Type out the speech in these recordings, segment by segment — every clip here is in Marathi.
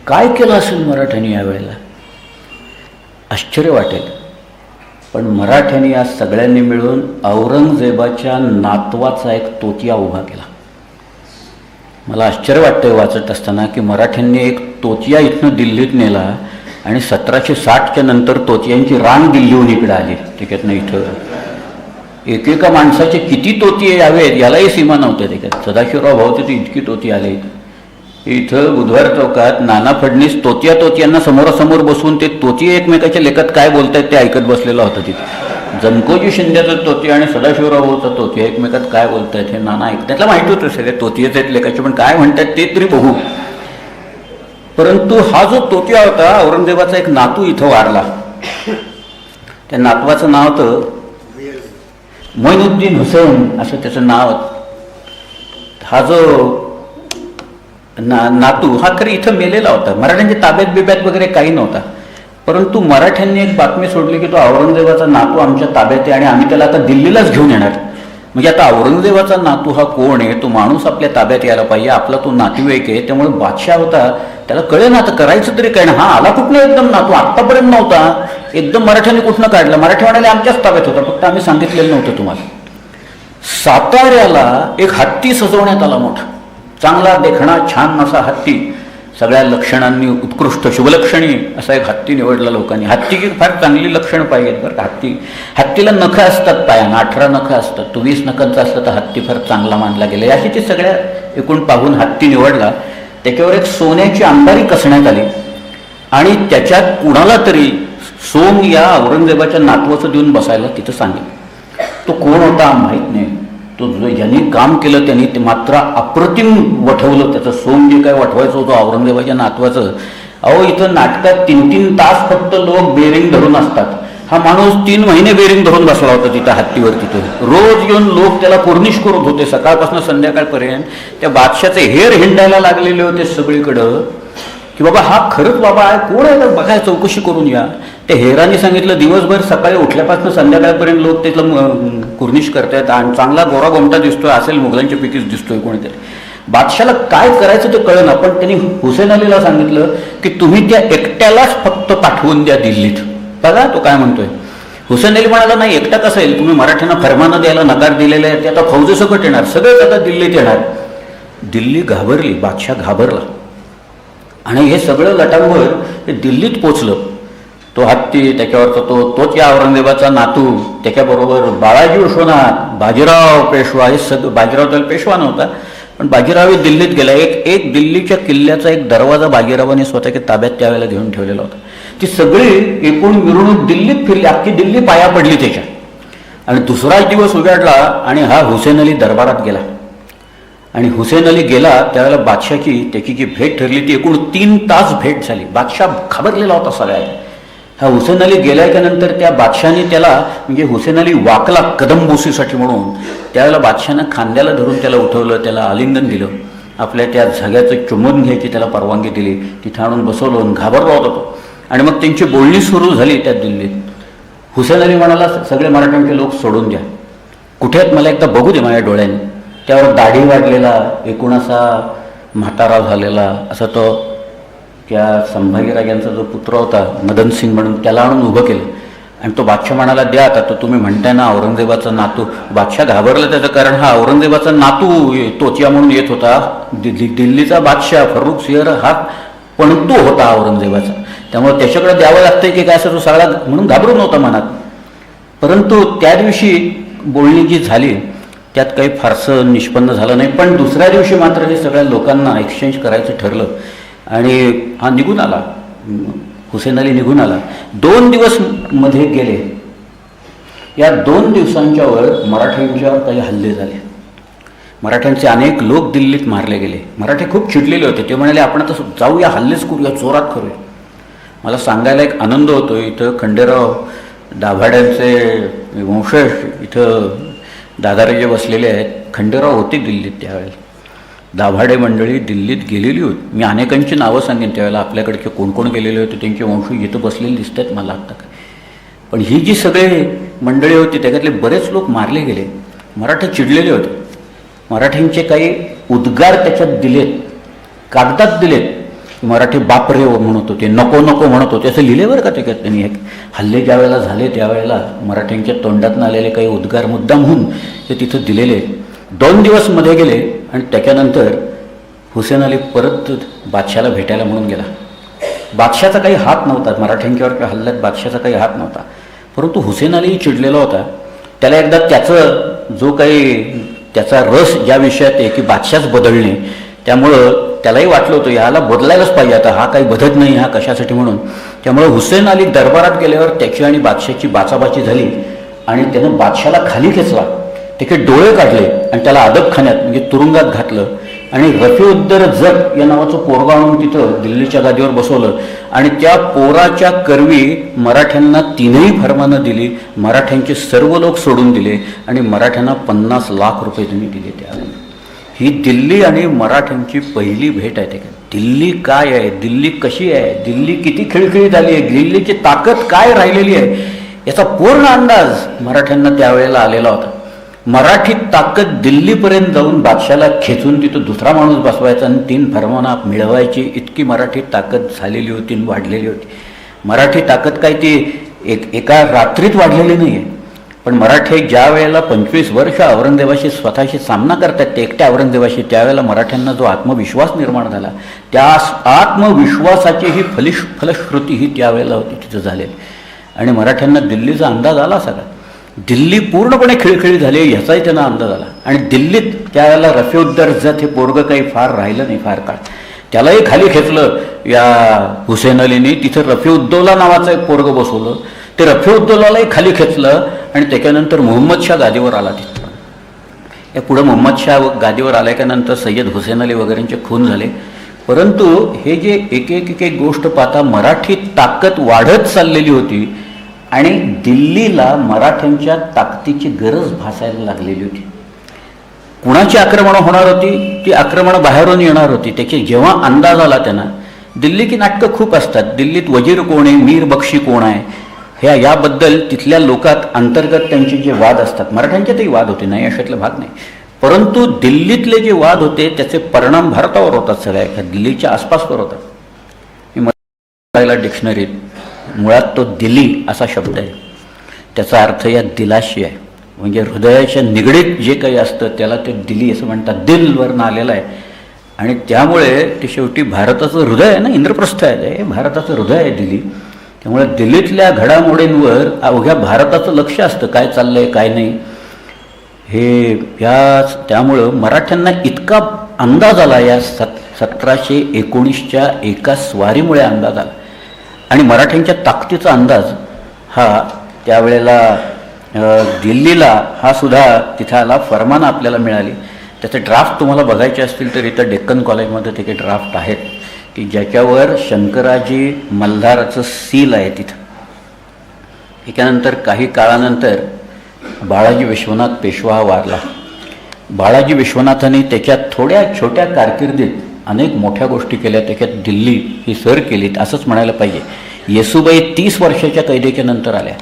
काय केलं असेल मराठ्यांनी यावेळेला आश्चर्य वाटेल. पण मराठ्यांनी या सगळ्यांनी मिळून औरंगजेबाच्या नातवाचा एक तोतिया उभा केला. मला आश्चर्य वाटतंय वाचत असताना की मराठ्यांनी एक तोतिया इथनं दिल्लीत नेला आणि 1760च्या नंतर तोतियांची रांग दिल्लीहून इकडे आली. त्याच्यातनं इथं एकेका माणसाचे किती तोतिये यावेत यालाही सीमा नव्हत्या. त्याच्यात सदाशिवराव भाऊ तिथे इतकी तोती आले. इथं बुधवार चौकात नाना फडणीस तोतियांना समोरासमोर बसून ते तोतिये एकमेकाच्या लेखात काय बोलतायत ते ऐकत बसलेला होता. तिथे जनकोजी शिंद्याचं तोती आणि सदाशिवराव भाऊचा तोती एकमेकात काय बोलतायत हे नाना ऐकत. त्यातला माहिती होतं सगळे तोतियेच आहेत लेखाचे, पण काय म्हणतात ते तरी बघू. परंतु हा जो तोतिया होता औरंगजेबाचा एक नातू इथं वारला. त्या नातवाचं नाव होतं मोइनुद्दीन हुसेन असं त्याचं नाव. हा जो नातू हा खरी इथं मेलेला होता. मराठ्यांच्या ताब्यात बिब्यात वगैरे काही नव्हता. परंतु मराठ्यांनी एक बातमी सोडली की तो औरंगजेबाचा नातू आमच्या ताब्यात आहे आणि आम्ही त्याला आता दिल्लीलाच घेऊन येणार. म्हणजे आता औरंगजेबाचा नातू हा कोण आहे, तो माणूस आपल्या ताब्यात यायला पाहिजे, आपला तो नातेवाईक आहे. त्यामुळे बादशाह होता त्याला कळे ना आता करायचं तरी काय ना. हा आला कुठनं एकदम नातू, आत्तापर्यंत नव्हता, एकदम मराठ्यांनी कुठनं काढला. मराठी म्हणाले आमच्याच ताब्यात होता, फक्त आम्ही सांगितलेलं नव्हतं तुम्हाला. साताऱ्याला एक हत्ती सजवण्यात आला मोठा, चांगला देखणा छान असा हत्ती, सगळ्या लक्षणांनी उत्कृष्ट शुभलक्षणी असा एक हत्ती निवडला लोकांनी. हत्तीची फार चांगली लक्षणं पाहिजेत बरं का. हत्तीला नखं असतात पायानं, 18 नखं असतात. तो 20 नखांचा असला तर हत्ती फार चांगला मानला गेला. अशी ती सगळ्या एकूण पाहून हत्ती निवडला. त्याच्यावर एक सोन्याची अंबारी कसण्यात आली आणि त्याच्यात कुणाला तरी सोम या औरंगजेबाच्या नातवाचं देऊन बसायला तिथं सांगितलं. तो कोण होता माहीत नाही. तो जो ज्यांनी काम केलं त्यांनी ते मात्र अप्रतिम वठवलं. त्याचं सोम जे काय वठवायचं होतं औरंगजेबाच्या नातवाचं. अहो इथं नाटकात 3-3 तास फक्त लोक बेरिंग धरून असतात. हा माणूस 3 महिने बेरिंग धरून बसला होता तिथं हत्तीवर. तिथं रोज येऊन लोक त्याला फुर्निश करत होते सकाळपासून संध्याकाळपर्यंत. त्या बादशाचे हेर हिंडायला लागलेले होते सगळीकडं की बाबा हा खरंच बाबा आहे, कोण आहे बघाय, चौकशी करून या. त्या हेरांनी सांगितलं दिवसभर सकाळी उठल्यापासून संध्याकाळपर्यंत लोक त्याला कुर्निश करतायत आणि चांगला गोरा गोमटा दिसतोय, असेल मुघलांच्या पैकीच दिसतोय कोणीतरी. बादशाला काय करायचं ते कळलं ना. पण त्यांनी हुसेन अलीला सांगितलं की तुम्ही त्या एकट्यालाच फक्त पाठवून द्या दिल्लीत. बघा तो काय म्हणतोय. हुसेन अली म्हणाला नाही एकटा कसं येईल, तुम्ही मराठ्यांना फरमानं द्यायला नकार दिलेले आहे, ते आता फौजेसकट येणार, सगळेच आता दिल्लीत येणार. दिल्ली घाबरली, बादशाह घाबरला आणि हे सगळं लटांवर हे दिल्लीत पोचलं. तो हत्ती, त्याच्यावरचा तोच या औरंगजेबाचा नातू, त्याच्याबरोबर बाळाजी विश्वनाथ, बाजीराव पेशवा, हे सगळं. बाजीराव त्याला पेशवा नव्हता पण बाजीरावही दिल्लीत गेला. एक दिल्लीच्या किल्ल्याचा एक दरवाजा बाजीरावाने स्वतःच्या ताब्यात त्यावेळेला घेऊन ठेवलेला होता. ती सगळी एकूण मिरवणूक दिल्लीत फिरली, अख्खी दिल्ली पाया पडली त्याच्या. आणि दुसराच दिवस उजाडला आणि हा हुसेन अली दरबारात गेला. आणि हुसेन अली गेला त्यावेळेला बादशाची त्याची जी भेट ठरली ती एकूण 3 तास भेट झाली. बादशाह घाबरलेला होता सगळ्यात. हा हुसेन अली गेल्याच्यानंतर त्या बादशाने त्याला, म्हणजे हुसेन अली वाकला कदमबोसीसाठी म्हणून, त्यावेळेला बादशानं खांद्याला धरून त्याला उठवलं, त्याला आलिंगन दिलं, आपल्या त्या झग्याचं चुंबन घ्यायची त्याला परवानगी दिली, तिथं आणून बसवलं. घाबरला होता तो. आणि मग त्यांची बोलणी सुरू झाली त्या दिल्लीत. हुसेन अली म्हणाला सगळे मराठ्यांचे लोक सोडून द्या, कुठे आहेत मला एकदा बघू दे माझ्या डोळ्याने. त्यावर दाढी वाढलेला एकूण असा म्हातारा झालेला असा तो त्या संभाजीराजांचा जो पुत्र होता मदनसिंग म्हणून, त्याला आणून उभं केलं. आणि तो बादशाह म्हणाला द्या आता, तो तुम्ही म्हणताय ना औरंगजेबाचा नातू. बादशाह घाबरला त्याचं कारण हा औरंगजेबाचा नातू तोतिया म्हणून येत होता. दिल्लीचा बादशाह फर्रुख सिंह हा पणतू होता औरंगजेबाचा, त्यामुळे त्याच्याकडे द्यावं लागतंय की काय असं तो सगळा म्हणून घाबरून नव्हता मनात. परंतु त्या दिवशी बोलणी जी झाली त्यात काही फारसं निष्पन्न झालं नाही. पण दुसऱ्या दिवशी मात्र हे सगळ्या लोकांना एक्सचेंज करायचं ठरलं आणि हा निघून आला. हुसेन अली निघून आला. 2 दिवस मध्ये गेले. या 2 दिवसांच्या वर मराठ्यांच्यावर काही हल्ले झाले. मराठ्यांचे अनेक लोक दिल्लीत मारले गेले. मराठी खूप चिडलेले होते. ते म्हणाले आपण आता जाऊया, हल्लेच करूया, जोरात करूया. मला सांगायला एक आनंद होतो, इथं खंडेराव दाभाड्यांचे वंशज इथं दादाराजे बसलेले आहेत. खंडेराव होते दिल्लीत त्यावेळेला. दाभाडे मंडळी दिल्लीत गेलेली होती. मी अनेकांची नावं सांगेन त्यावेळेला आपल्याकडचे कोण कोण गेलेले होते, त्यांचे वंशज इथं बसलेले दिसत आहेत मला आत्ता. पण ही जी सगळे मंडळी होती त्याच्यातले बरेच लोक मारले गेले. मराठे चिडलेले होते. मराठ्यांचे काही उद्गार त्याच्यात दिलेत, कागदात दिलेत. की मराठी बापरे म्हणत होते, नको नको म्हणत होते, असं लिहिले बरं का ते त्यांनी. हल्ले ज्या वेळेला झाले त्यावेळेला मराठ्यांच्या तोंडातून आलेले काही उद्गार मुद्दाम होऊन ते तिथं दिलेले. 2 दिवस मध्ये गेले आणि त्याच्यानंतर हुसेन अली परत बादशाला भेटायला म्हणून गेला. बादशाचा काही हात नव्हता मराठ्यांच्यावर हल्ल्यात, बादशाचा काही हात नव्हता. परंतु हुसेन अली चिडलेला होता. त्याला एकदा त्याचा रस ज्या विषयात आहे की बादशाच बदलणे, त्यामुळं त्यालाही वाटलं होतं याला बदलायलाच पाहिजे, आता हा काही बदलत नाही, हा कशासाठी म्हणून. त्यामुळे हुसेन अली दरबारात गेल्यावर त्याची आणि बादशाची बाचाबाची झाली आणि त्यानं बादशाला खाली खेचला, त्याचे डोळे काढले आणि त्याला अदबखान्यात म्हणजे तुरुंगात घातलं आणि रफीउद्दरजट या नावाचं पोरगा आणून तिथं दिल्लीच्या गादीवर बसवलं आणि त्या पोराच्या करवी मराठ्यांना 3ही फरमानं दिली. मराठ्यांचे सर्व लोक सोडून दिले आणि मराठ्यांना 50 लाख रुपये त्यांनी दिले. त्यावेळी ही दिल्ली आणि मराठ्यांची पहिली भेट आहे. दिल्ली काय आहे, दिल्ली कशी आहे, दिल्ली किती खिळखिळीत आली आहे, दिल्लीची ताकद काय राहिलेली आहे याचा पूर्ण अंदाज मराठ्यांना त्यावेळेला आलेला होता. मराठी ताकद दिल्लीपर्यंत जाऊन बादशाला खेचून तिथं दुसरा माणूस बसवायचा आणि 3 फरमाना मिळवायची, इतकी मराठी ताकद झालेली होती आणि वाढलेली होती. मराठी ताकद काय ती एका रात्रीत वाढलेली नाही आहे. पण मराठी ज्या वेळेला 25 वर्ष औरंगजेबाशी स्वतःशी सामना करतात ते एकट्या औरंगजेबाशी, त्यावेळेला मराठ्यांना जो आत्मविश्वास निर्माण झाला, त्या आत्मविश्वासाची ही फलश्रुती ही त्यावेळेला होती तिथं झालेली. आणि मराठ्यांना दिल्लीचा अंदाज आला सगळा. दिल्ली पूर्णपणे खिळखिळी झाली ह्याचाही त्यांना अंदाज आला. आणि दिल्लीत त्यावेळेला रफीउद्दरजट हे पोरगं काही फार राहिलं नाही फार काळ. त्यालाही खाली खेचलं या हुसेन अलीने. तिथं रफीउद्दौला नावाचं एक पोरगं बसवलं, ते रफीउद्दौलालाही खाली खेचलं आणि त्याच्यानंतर मोहम्मद शाह गादीवर आला. तिथं या पुढं मोहम्मद शाह गादीवर आल्याच्यानंतर सय्यद हुसेन अली वगैरेंचे खून झाले. परंतु हे जे एक एक गोष्ट पाहता मराठी ताकद वाढत चाललेली होती आणि दिल्लीला मराठ्यांच्या ताकदीची गरज भासायला लागलेली होती. कुणाची आक्रमणं होणार होती, ती आक्रमणं बाहेरून येणार होती. त्याचे जेव्हा अंदाज आला त्यांना, दिल्लीची नाटकं खूप असतात. दिल्लीत वजीर कोण आहे, मीर बक्षी कोण आहे, याबद्दल तिथल्या लोकात अंतर्गत त्यांचे जे वाद असतात. मराठ्यांच्यातही वाद होते, नाही अशातला भाग नाही. परंतु दिल्लीतले जे वाद होते त्याचे परिणाम भारतावर होतात, सगळ्या दिल्लीच्या आसपासवर होतात. मी डिक्शनरीत मुळात तो दिली असा शब्द आहे, त्याचा अर्थ या दिलाशी आहे. म्हणजे हृदयाच्या निगडीत जे काही असतं त्याला ते दिली असं म्हणतात. दिलवरनं आलेलं आहे आणि त्यामुळे ते शेवटी भारताचं हृदय आहे ना, इंद्रप्रस्थ आहे, हे भारताचं हृदय आहे दिल्ली. त्यामुळे दिल्लीतल्या घडामोडींवर अवघ्या भारताचं लक्ष असतं, काय चाललं आहे काय नाही हे. त्यामुळं मराठ्यांना इतका अंदाज आला, या 1719च्या एका स्वारीमुळे अंदाज आला. आणि मराठ्यांच्या ताकदीचा अंदाज हा त्यावेळेला दिल्लीला हा सुद्धा तिथं आला. फरमानं आपल्याला मिळाली. त्याचे ड्राफ्ट तुम्हाला बघायचे असतील तर इथं डेक्कन कॉलेजमध्ये त्याचे ड्राफ्ट आहेत की ज्याच्यावर शंकराजी मल्हाराचं सील आहे तिथं. त्याच्यानंतर काही काळानंतर बाळाजी विश्वनाथ पेशवा वारला. बाळाजी विश्वनाथांनी त्याच्या थोड्या छोट्या कारकिर्दीत अनेक मोठ्या गोष्टी केल्या. त्याच्यात दिल्ली ही सर केली असंच म्हणायला पाहिजे. येसूबाई 30 वर्षाच्या कैदेच्या नंतर आल्या.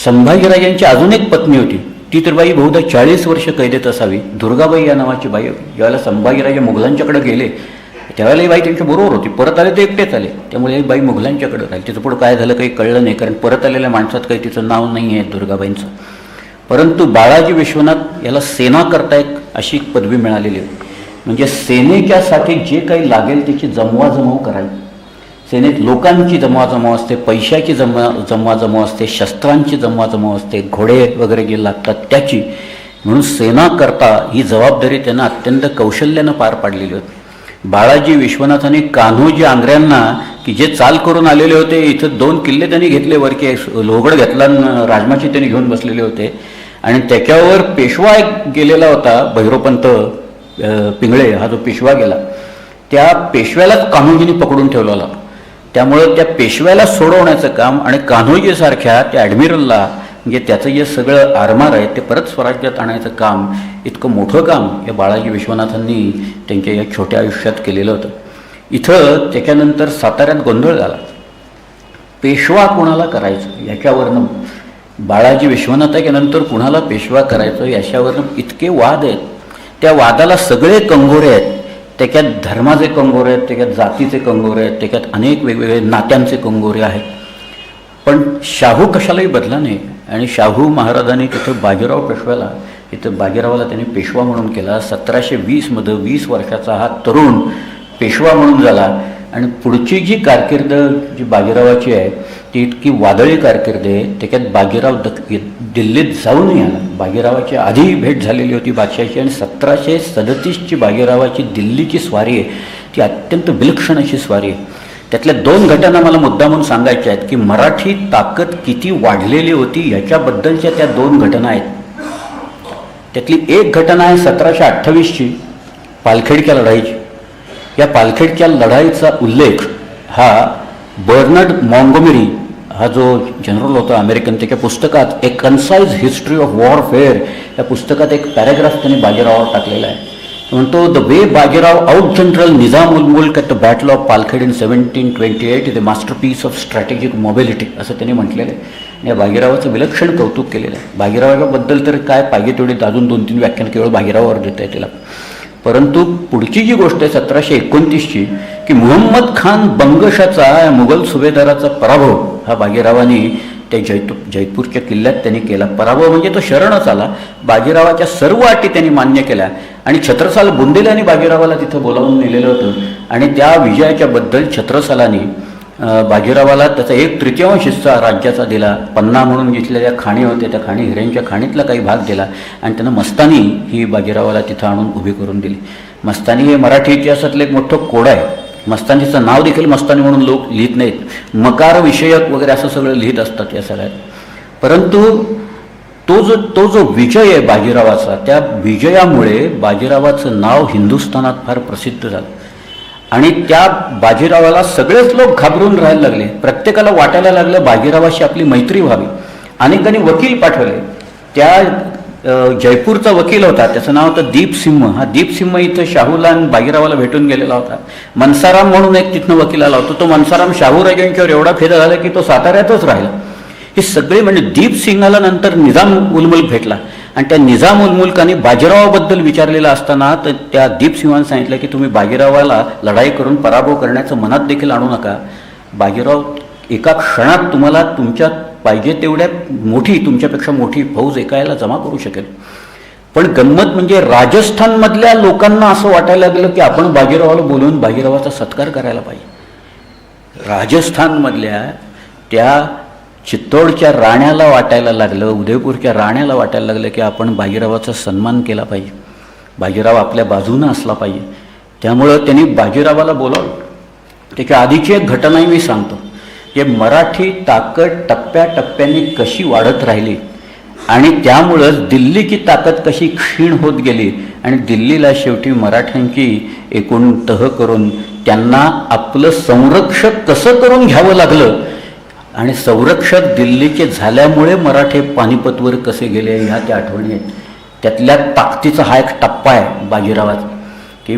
संभाजीराजांची अजून एक पत्नी होती, ती तर बाई बहुधा 40 वर्ष कैदेत असावी, दुर्गाबाई या नावाची बाई होती. ज्यावेळेला संभाजीराजे मुघलांच्याकडे गेले त्यावेळेला ही बाई त्यांच्या बरोबर होती. परत आले ते एकटेच आले, त्यामुळे ही बाई मुघलांच्याकडे राहिली. तिचं पुढं काय झालं काही कळलं नाही, कारण परत आलेल्या माणसात काही तिचं नाव नाही आहे दुर्गाबाईंचं. परंतु बाळाजी विश्वनाथ याला सेना करता एक अशी पदवी मिळालेली होती. म्हणजे सेनेच्यासाठी जे काही लागेल त्याची जमवाजमव करायची. सेनेत लोकांची जमवाजमव असते, पैशाची जमवाजमव असते, शस्त्रांची जमवाजमव असते, घोडे वगैरे जे लागतात त्याची. म्हणून सेना करता ही जबाबदारी त्यांना अत्यंत कौशल्यानं पार पाडलेली होती. बाळाजी विश्वनाथांनी कान्होजी आंग्र्यांना की जे चाल करून आलेले होते, इथं 2 किल्ले त्यांनी घेतले, वरके लोहगड घेतला, राजमाची त्यांनी घेऊन बसलेले होते. आणि त्याच्यावर पेशवा एक गेलेला होता, भैरवपंत पिंगळे हा जो पेशवा गेला, त्या पेशव्यालाच कान्होजींनी पकडून ठेवलेला. त्यामुळं त्या पेशव्याला सोडवण्याचं काम आणि कान्होजीसारख्या त्या ॲडमिरलला म्हणजे त्याचं जे सगळं आरमार आहे ते परत स्वराज्यात आणायचं काम, इतकं मोठं काम या बाळाजी विश्वनाथांनी त्यांच्या या छोट्या आयुष्यात केलेलं होतं. इथं त्याच्यानंतर साताऱ्यात गोंधळ झाला. पेशवा कुणाला करायचं याच्यावरनं, बाळाजी विश्वनाथाच्या नंतर कुणाला पेशवा करायचं याच्यावरनं इतके वाद आहेत. त्या वादाला सगळे कंगोरे आहेत त्याच्यात धर्माचे कंगोरे आहेत, त्याच्यात जातीचे कंगोरे आहेत, त्याच्यात अनेक वेगवेगळे नात्यांचे कंगोरे आहेत. पण शाहू कशालाही बदला नाही. आणि शाहू महाराजांनी तिथं बाजीराव पेशव्याला, इथं बाजीरावाला त्यांनी पेशवा म्हणून केला. 1720मध्ये 20 वर्षाचा हा तरुण पेशवा म्हणून झाला. आणि पुढची जी कारकीर्द जी बाजीरावाची आहे ती इतकी वादळी कारकीर्द आहे. त्याच्यात बाजीराव दिल्लीत जाऊनही आला. बाजीरावाची आधी भेट झालेली होती बादशाहाची, आणि 1737ची बाजीरावाची दिल्लीची स्वारी आहे ती अत्यंत विलक्षण अशी स्वारी आहे. त्यातल्या 2 घटना मला मुद्दामून सांगायच्या आहेत की मराठी ताकद किती वाढलेली होती याच्याबद्दलच्या त्या 2 घटना आहेत. त्यातली एक घटना आहे 1728ची पालखेडच्या लढाईची. या पालखेडच्या लढाईचा उल्लेख हा बर्नार्ड मॉन्गोमेरी हा जो जनरल होता अमेरिकन, त्याच्या पुस्तकात ए कन्साइज हिस्ट्री ऑफ वॉरफेअर या पुस्तकात एक पॅराग्राफ त्यांनी बाजीरावावर टाकलेला आहे. तो म्हणतो, the way Bajirao out general Nizam ul Mulk at the battle of Palkhed in 1728 is a masterpiece of strategic mobility असं त्यांनी म्हटलेलं आहे. या बाजीरावाचं विलक्षण कौतुक केलेलं आहे. बाजीरावाबद्दल तर काय पाहिजे तेवढी अजून 2-3 व्याख्यान केवळ बाजीरावावर देता येतील. परंतु पुढची जी गोष्ट आहे 1729ची की मुहम्मद खान बंगशाचा मुघल सुभेदाराचा पराभव हा बाजीरावाने त्या जयपूरच्या किल्ल्यात त्यांनी केला. पराभव म्हणजे तो शरणच आला. बाजीरावाच्या सर्व अटी त्यांनी मान्य केल्या आणि छत्रसाल बुंदेलाने बाजीरावाला तिथं बोलावून नेलेलं होतं. आणि त्या विजयाच्या बद्दल छत्रसालाने बाजीरावाला त्याचा 1/3 हिस्सा राज्याचा दिला. पन्ना म्हणून घेतलेल्या खाणी होत्या, त्या खाणी हिऱ्यांच्या खाणीतला काही भाग दिला आणि त्यानं मस्तानी ही बाजीरावाला तिथं आणून उभी करून दिली. मस्तानी हे मराठी इतिहासातलं एक मोठं कोड आहे. मस्तानीचं नाव देखील मस्तानी म्हणून लोक लिहित नाहीत, मकार विषयक वगैरे असं सगळं लिहित असतात या सगळ्यात. परंतु तो जो विजय आहे बाजीरावाचा, त्या विजयामुळे बाजीरावाचं नाव हिंदुस्थानात फार प्रसिद्ध झालं. आणि त्या बाजीरावाला सगळेच लोक घाबरून राहायला लागले. प्रत्येकाला वाटायला लागलं बाजीरावाशी आपली मैत्री व्हावी. अनेकांनी वकील पाठवले. त्या जयपूरचा वकील होता, त्याचं नाव होतं दीपसिंह. हा दीपसिंह इथं शाहूला आणि बाजीरावाला भेटून गेलेला होता. मनसाराम म्हणून एक तिथनं वकील आला होता. तो मनसाराम शाहूराजांच्यावर एवढा फेदा झाला की तो साताऱ्यातच राहिला. हे सगळे म्हणजे दीपसिंहाला नंतर निजाम उल मुल्क भेटला आणि त्या निजाम उल मुल्काने बाजीरावाबद्दल विचारलेलं असताना तर त्या दीपसिंहाने सांगितलं की तुम्ही बाजीरावाला लढाई करून पराभव करण्याचं मनात देखील आणू नका. बाजीराव एका क्षणात तुम्हाला तुमच्या पाहिजे तेवढ्या मोठी, तुमच्यापेक्षा मोठी फौज एकायला जमा करू शकेल. पण गंमत म्हणजे राजस्थानमधल्या लोकांना असं वाटायला लागलं की आपण बाजीरावाला बोलवून बाजीरावाचा सत्कार करायला पाहिजे. राजस्थानमधल्या त्या चित्तोडच्या राण्याला वाटायला लागलं, उदयपूरच्या राण्याला वाटायला लागलं की आपण बाजीरावाचा सन्मान केला पाहिजे, बाजीराव आपल्या बाजूनं असला पाहिजे. त्यामुळं त्यांनी बाजीरावाला बोलावलं. त्याच्या आधीची एक घटनाही मी सांगतो. हे मराठी ताकद टप्प्याटप्प्याने कशी वाढत राहिली आणि त्यामुळंच दिल्लीची ताकद कशी क्षीण होत गेली आणि दिल्लीला शेवटी मराठ्यांची एकूण तह करून त्यांना आपलं संरक्षक कसं करून घ्यावं लागलं आणि संरक्षक दिल्लीचे झाल्यामुळे मराठे पानिपतवर कसे गेले ह्या त्या आठवणी आहेत. त्यातल्या ताकदीचा हा एक टप्पा आहे बाजीरावाचा की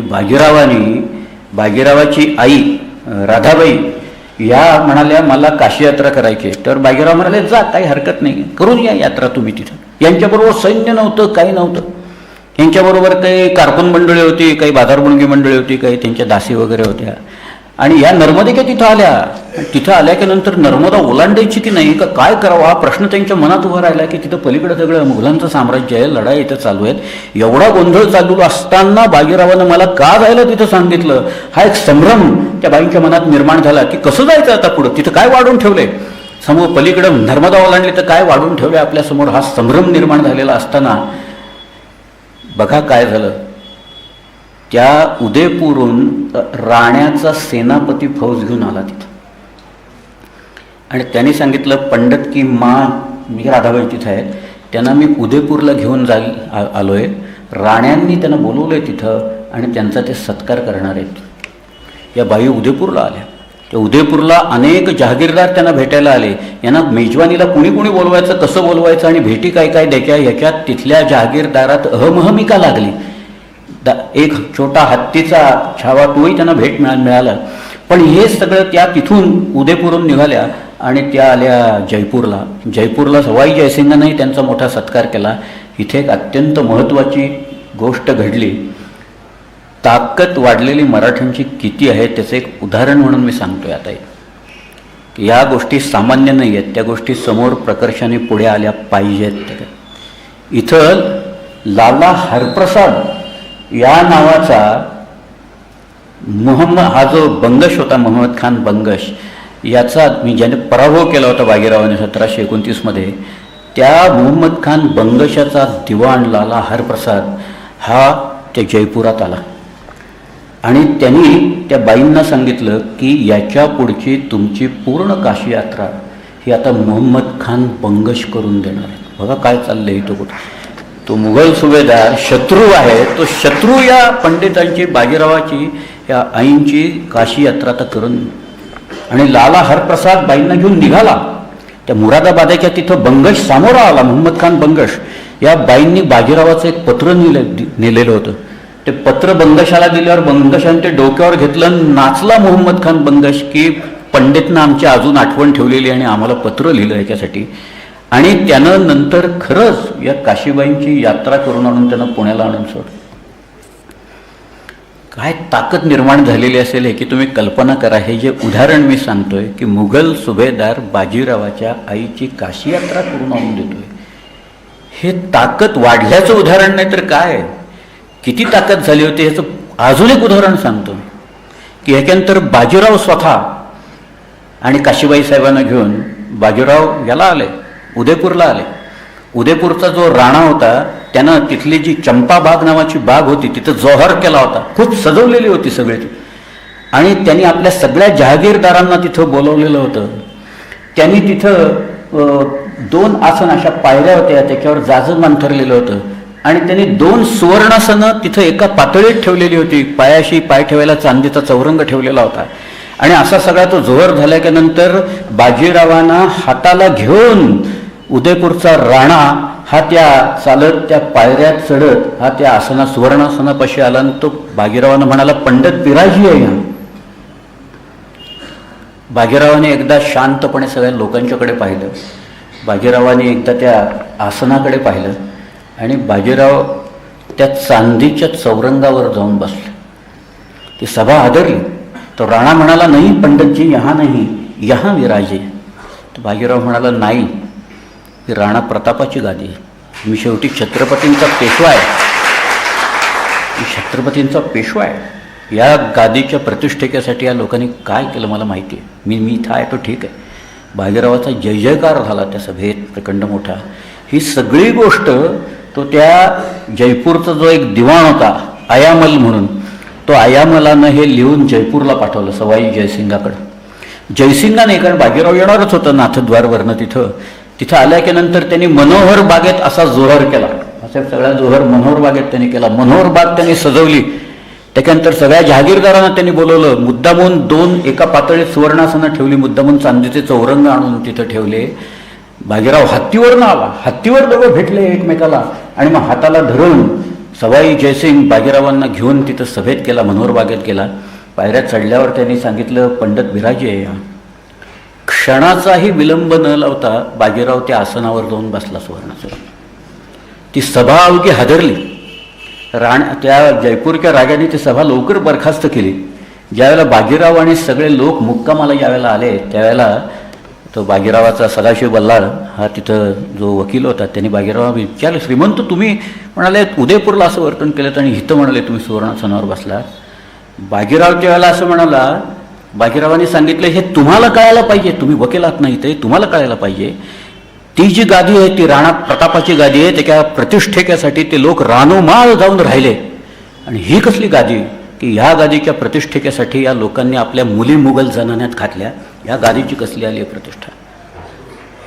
बाजीरावाची आई राधाबाई या म्हणाल्या मला काशी यात्रा करायची. तर बाजीराव म्हणाले जा, काही हरकत नाही, करून या यात्रा तुम्ही तिथं. यांच्याबरोबर सैन्य नव्हतं, काही नव्हतं. यांच्याबरोबर काही कारकून मंडळी होती, काही बाजारबुणगी मंडळी होती, काही त्यांच्या दासी वगैरे होत्या. आणि या नर्मदेच्या तिथं आल्या. तिथं आल्या की नंतर नर्मदा ओलांडायची की नाही का काय करावा हा प्रश्न त्यांच्या मनात उभा राहिला की तिथं पलीकडे सगळं मुघलांचं साम्राज्य आहे, लढाई इथं चालू आहेत. एवढा गोंधळ चालू असताना बाजीरावानं मला का जायला तिथं सांगितलं, हा एक संभ्रम त्या बाईंच्या मनात निर्माण झाला की कसं जायचं आता पुढं, तिथं काय वाढून ठेवलंय समोर, पलीकडं नर्मदा ओलांडली तर काय वाढून ठेवलंय आपल्यासमोर, हा संभ्रम निर्माण झालेला असताना बघा काय झालं. त्या उदयपूरहून राण्याचा सेनापती फौज घेऊन आला तिथं आणि त्यांनी सांगितलं पंडित की मी राधाबाई तिथं आहेत, त्यांना मी उदयपूरला घेऊन आलोय. राण्यांनी त्यांना बोलवलंय तिथं आणि त्यांचा ते सत्कार करणार आहेत. या बाई उदयपूरला आल्या. त्या उदयपूरला अनेक जहागीरदार त्यांना भेटायला आले. यांना मेजवानीला कुणी कुणी बोलवायचं, कसं बोलवायचं आणि भेटी काय काय द्यायच्या ह्याच्यात तिथल्या जहागीरदारात अहमहमिका लागली. एक छोटा हत्तीचा छावा तोही त्यांना भेट मिळाला. पण हे सगळं त्या तिथून उदयपूरहून निघाल्या आणि त्या आल्या जयपूरला सवाई जयसिंगांनाही त्यांचा मोठा सत्कार केला. इथे एक अत्यंत महत्त्वाची गोष्ट घडली. ताकद वाढलेली मराठ्यांची किती आहे त्याचं एक उदाहरण म्हणून मी सांगतोय आता की या गोष्टी सामान्य नाही आहेत, त्या गोष्टी समोर प्रकर्षाने पुढे आल्या पाहिजेत. इथं लाला हरप्रसाद या नावाचा हा जो बंगश होता, मोहम्मद खान बंगश, याचा मी ज्याने पराभव केला होता बाजीरावाने 1729 त्या मोहम्मद खान बंगशाचा दिवाण लाला हरप्रसाद हा त्या जयपुरात आला आणि त्यांनी त्या बाईंना सांगितलं की याच्या पुढची तुमची पूर्ण काशी यात्रा ही आता मोहम्मद खान बंगश करून देणार आहे. बघा काय चाललंय. तो मुघल सुभेदार शत्रू आहे, तो शत्रू या पंडितांची, बाजीरावाची, या आईंची काशी यात्रा तर करून. आणि लाला हरप्रसाद बाईंना घेऊन निघाला. त्या मुरादाबादेच्या तिथं बंगश सामोरा आला, मोहम्मद खान बंगश. या बाईंनी बाजीरावाचं एक पत्र नेलेलं होतं. ते पत्र बंगशाला दिल्यावर बंगशाने ते डोक्यावर घेतलं, नाचला मोहम्मद खान बंगश की पंडितनं आमची अजून आठवण ठेवलेली आणि आम्हाला पत्र लिहिलं याच्यासाठी. आणि त्यानं नंतर खरंच या काशीबाईंची यात्रा करून आणून त्यांना पुण्याला आणून सोडलं. काय ताकद निर्माण झालेली असेल हे की तुम्ही कल्पना करा. हे जे उदाहरण मी सांगतोय की मुघल सुभेदार बाजीरावाच्या आईची काशी यात्रा करून आणून देतोय, हे ताकद वाढल्याचं उदाहरण नाही तर काय, किती ताकद झाली होती ह्याचं अजून एक उदाहरण सांगतो की ह्याच्यानंतर बाजीराव स्वतः आणि काशीबाई साहेबांना घेऊन बाजीराव याला आले, उदयपूरला आले. उदयपूरचा जो राणा होता त्यानं तिथली जी चंपा बाग नावाची बाग होती तिथं जोहर केला होता, खूप सजवलेली होती सगळी. आणि त्यांनी आपल्या सगळ्या जहागीरदारांना तिथं बोलवलेलं होतं. त्यांनी तिथं 2 आसन अशा पायऱ्या होत्या, त्याच्यावर जाजं अंथरलेलं होतं. आणि त्यांनी 2 सुवर्णासनं तिथं एका पातळीत ठेवलेली होती. पायाशी पाय ठेवायला चांदीचा चौरंग ठेवलेला होता. आणि असा सगळा तो जोहर झाल्यानंतर बाजीरावांना हाताला घेऊन उदयपूरचा राणा हा त्या चालत त्या पायऱ्यात चढत हा त्या सुवर्णासनापाशी आला आणि तो बाजीरावांना म्हणाला, पंडित बिराजी आहे. बाजीरावाने एकदा शांतपणे सगळ्या लोकांच्याकडे पाहिलं. बाजीरावाने एकदा त्या आसनाकडे पाहिलं आणि बाजीराव त्या चांदीच्या चौरंगावर जाऊन बसले. ती सभा आदरली. तो राणा म्हणाला, नाही पंडितजी, यहाँ नाही, यहाँ विराजे. तो बाजीराव म्हणाला, नाही, ही राणा प्रतापाची गादी आहे. मी शेवटी छत्रपतींचा पेशवा आहे, मी छत्रपतींचा पेशवा आहे. या गादीच्या प्रतिष्ठेसाठी या लोकांनी काय केलं मला माहिती आहे. मी इथं आहे तो ठीक आहे. बाजीरावाचा जय जयकार झाला त्या सभेत प्रचंड मोठा. ही सगळी गोष्ट तो त्या जयपूरचा जो एक दिवाण होता आयामल म्हणून, तो आयामलानं हे लिहून जयपूरला पाठवलं सवाई जयसिंगाकडं. जयसिंगाने, कारण बाजीराव येणारच होतं नाथद्वारवरनं तिथं आल्या की नंतर त्यांनी मनोहर बागेत असा जोहर केला. असा सगळ्या जोहर मनोहर बागेत त्यांनी केला. मनोहर बाग त्यांनी सजवली. त्याच्यानंतर सगळ्या जहागीरदारांना त्यांनी बोलवलं. मुद्दामून 2 एका पातळीत सुवर्णासनं ठेवली, मुद्दामून चांदीचे चौरंग आणून तिथं ठेवले. बाजीराव हत्तीवरनं आला, हत्तीवर दोघं भेटले एकमेकाला आणि मग हाताला धरून सवाई जयसिंग बाजीरावांना घेऊन तिथं सभेत गेला, मनोहर बागेत गेला. पायऱ्यात चढल्यावर त्यांनी सांगितलं, पंडित बिराजी आहे. क्षणाचाही विलंब न लावता बाजीराव त्या आसनावर जाऊन बसला सुवर्णासनावर. ती सभा अवघी हादरली. त्या जयपूरच्या राजाने ती सभा लवकर बरखास्त केली. ज्यावेळेला बाजीराव आणि सगळे लोक मुक्कामाला ज्यावेळेला आले त्यावेळेला तो बाजीरावाचा सदाशिव बल्लाळ हा तिथं जो वकील होता त्यांनी बाजीरावाला विचारलं, श्रीमंत तुम्ही म्हणाले उदयपूरला असं वर्तन केलं आणि इथं म्हणाले तुम्ही सुवर्णासनावर बसला. बाजीरावच्या वेळेला असं म्हणाला, बाजीरावांनी सांगितलं, हे तुम्हाला कळायला पाहिजे, तुम्ही वकिलात नाही ते तुम्हाला कळायला पाहिजे. ती जी गादी आहे ती राणा प्रतापाची गादी आहे. त्याच्या प्रतिष्ठेसाठी ते लोक रानोमाळ जाऊन राहिले. आणि ही कसली गादी की ह्या गादीच्या प्रतिष्ठेसाठी या लोकांनी आपल्या मुली मुघल जनान्यात घातल्या. या गादीची कसली आली आहे प्रतिष्ठा,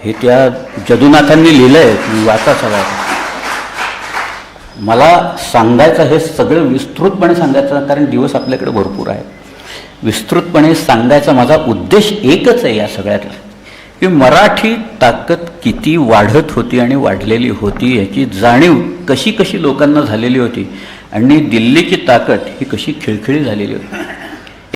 हे त्या जदुनाथांनी लिहिलं आहे. वाचा सगळा. मला सांगायचं हे सगळं विस्तृतपणे सांगायचं, कारण दिवस आपल्याकडे भरपूर आहे. विस्तृतपणे सांगायचा माझा उद्देश एकच आहे या सगळ्यातला, की मराठी ताकद किती वाढत होती आणि वाढलेली होती याची जाणीव कशी कशी लोकांना झालेली होती आणि दिल्लीची ताकद ही कशी खिळखिळी झालेली होती.